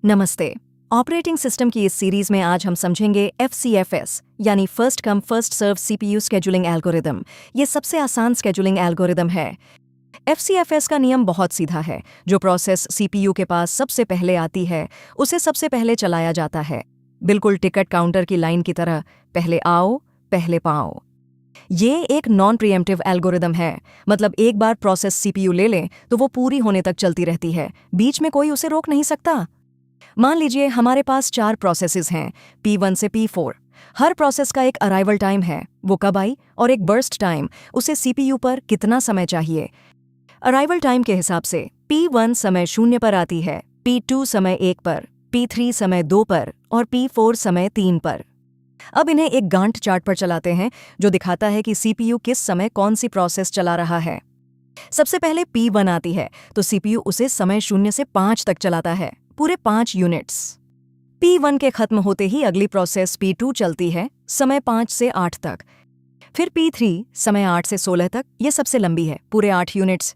नमस्ते। Operating system की इस सीरीज में आज हम समझेंगे FCFS यानी first come first serve CPU scheduling algorithm. ये सबसे आसान स्केड्यूलिंग एल्गोरिदम है। FCFS का नियम बहुत सीधा है। जो प्रोसेस CPU के पास सबसे पहले आती है उसे सबसे पहले चलाया जाता है, बिल्कुल टिकट काउंटर की लाइन की तरह, पहले आओ पहले पाओ। ये एक नॉन प्रीएम्प्टिव एल्गोरिदम है, मतलब एक बार प्रोसेस CPU ले लें तो वो पूरी होने तक चलती रहती है, बीच में कोई उसे रोक नहीं सकता। मान लीजिए हमारे पास 4 प्रोसेसेस हैं, P1 से P4। हर प्रोसेस का एक अराइवल टाइम है, वो कब आई, और एक बर्स्ट टाइम, उसे CPU पर कितना समय चाहिए। अराइवल टाइम के हिसाब से P1 समय 0 पर आती है, P2 समय 1 पर, P3 समय 2 पर और P4 समय 3 पर। अब इन्हें एक गांट चार्ट पर चलाते हैं जो दिखाता है कि CPU किस समय कौन सी प्रोसेस चला रहा है। सबसे पहले P1 आती है तो CPU उसे समय 0 से 5 तक चलाता है, पूरे 5 यूनिट्स। P1 के खत्म होते ही अगली प्रोसेस P2 चलती है, समय 5 से 8 तक। फिर P3 समय 8 से 16 तक, ये सबसे लंबी है, पूरे 8 यूनिट्स।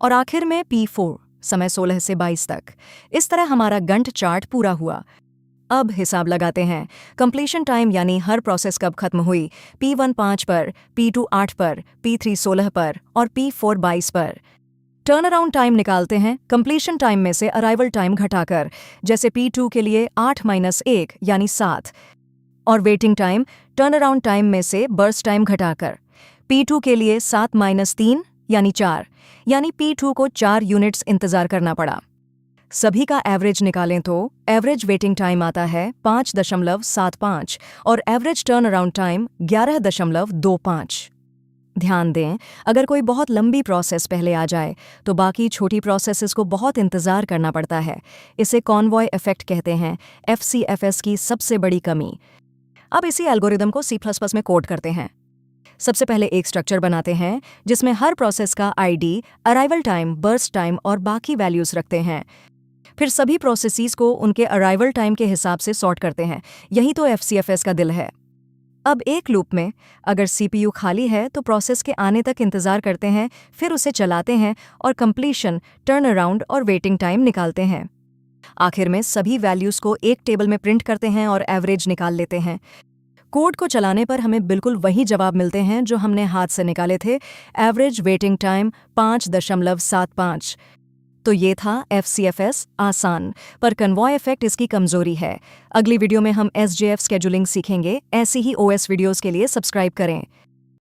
और आखिर में P4 समय 16 से 22 तक। इस तरह हमारा गंट चार्ट पूरा हुआ। अब हिसाब लगाते हैं कंप्लीशन टाइम, यानी हर प्रोसेस कब खत्म हुई। P1 5 पर, P2 8 पर, P3 16 पर और P4 22 पर। टर्न अराउंड टाइम निकालते हैं कंप्लीशन टाइम में से अराइवल टाइम घटाकर, जैसे P2 के लिए 8-1 यानी 7, और waiting time turn around time में से बर्स्ट टाइम घटाकर, P2 के लिए 7-3 यानी 4, यानी P2 को 4 यूनिट्स इंतजार करना पड़ा। सभी का एवरेज निकालें तो एवरेज वेटिंग टाइम आता है 5.75 और एवरेज टर्न अराउंड टाइम 11.25। ध्यान दें, अगर कोई बहुत लंबी प्रोसेस पहले आ जाए तो बाकी छोटी प्रोसेसेस को बहुत इंतज़ार करना पड़ता है। इसे कॉन्वॉय इफेक्ट कहते हैं, FCFS की सबसे बड़ी कमी। अब इसी एल्गोरिदम को C++ में कोड करते हैं। सबसे पहले एक स्ट्रक्चर बनाते हैं जिसमें हर प्रोसेस का ID, arrival time, burst time और बाकी वैल्यूज़ रखते हैं। फिर सभी प्रोसेसेस को उनके अराइवल टाइम के हिसाब से सॉर्ट करते हैं। यही तो FCFS का दिल है। अब एक लूप में अगर CPU खाली है तो प्रोसेस के आने तक इंतज़ार करते हैं, फिर उसे चलाते हैं और कंप्लीशन, टर्न अराउंड और वेटिंग टाइम निकालते हैं। आखिर में सभी वैल्यूज़ को एक टेबल में प्रिंट करते हैं और एवरेज निकाल लेते हैं। कोड को चलाने पर हमें बिल्कुल वही जवाब मिलते हैं जो हमने हाथ से निकाले थे, एवरेज वेटिंग टाइम 5.75। तो ये था FCFS, आसान, पर कन्वॉय इफेक्ट इसकी कमजोरी है। अगली वीडियो में हम SJF स्केड्यूलिंग सीखेंगे। ऐसी ही OS वीडियोस के लिए सब्सक्राइब करें।